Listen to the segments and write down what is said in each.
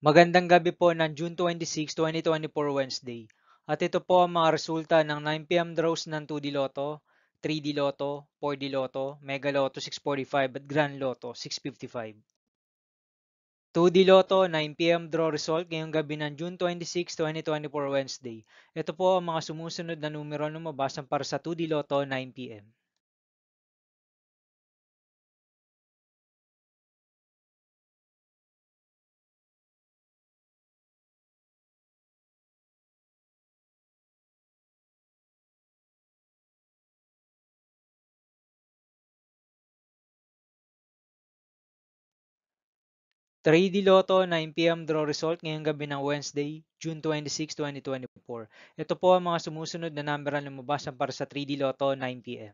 Magandang gabi po ng June 26, 2024 Wednesday. At ito po ang mga resulta ng 9 p.m. draws ng 2D Lotto, 3D Lotto, 4D Lotto, Mega Lotto 645 at Grand Lotto 655. 2D Lotto 9 p.m. draw result ngayong gabi ng June 26, 2024 Wednesday. Ito po ang mga sumusunod na numero na lumabas para sa 2D Lotto 9 p.m. 3D Lotto 9 p.m. draw result ngayong gabi ng Wednesday, June 26, 2024. Ito po ang mga sumusunod na number na lumabas para sa 3D Lotto 9 p.m.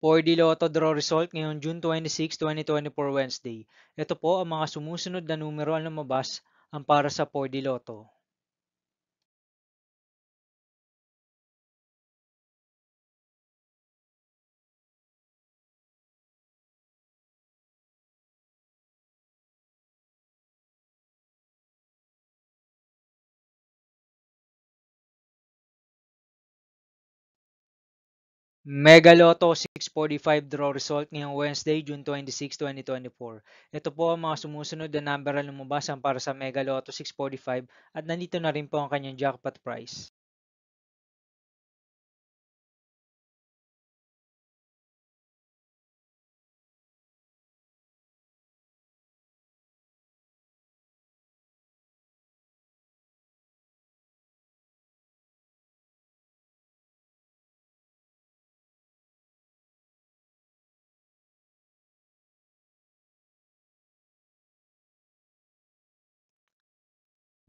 4D Lotto draw result ngayong June 26, 2024 Wednesday. Ito po ang mga sumusunod na numero ang lumabas ang para sa 4D Lotto. Mega Lotto 645 draw result ngayong Wednesday, June 26, 2024. Ito po ang mga sumusunod na number ang lumabas ang para sa Mega Lotto 645 at nandito na rin po ang kanyang jackpot price.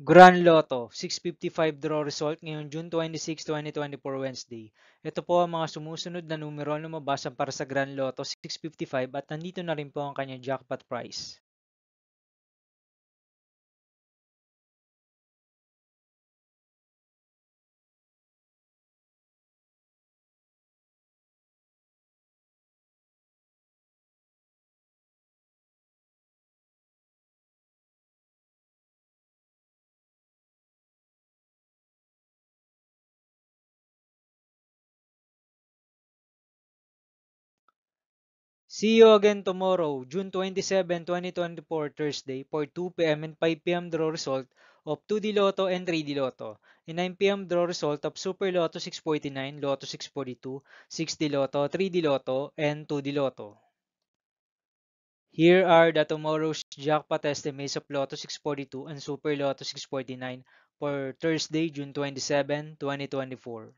Grand Lotto 655 draw result ngayong June 26, 2024 Wednesday. Ito po ang mga sumusunod na numero ang lumabas ang para sa Grand Lotto 655 at nandito na rin po ang kanyang jackpot price. See you again tomorrow, June 27, 2024 Thursday for 2 p.m. and 5 p.m. draw result of 2D Lotto and 3D Lotto. And 9 p.m. draw result of Super Lotto 649, Lotto 642, 6D Lotto, 3D Lotto, and 2D Lotto. Here are the tomorrow's jackpot estimates of Lotto 642 and Super Lotto 649 for Thursday, June 27, 2024.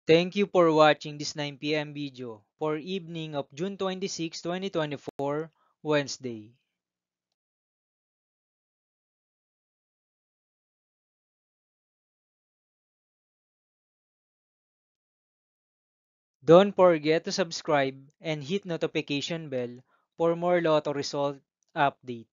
Thank you for watching this 9 p.m. video for evening of June 26, 2024, Wednesday. Don't forget to subscribe and hit notification bell for more Lotto result update.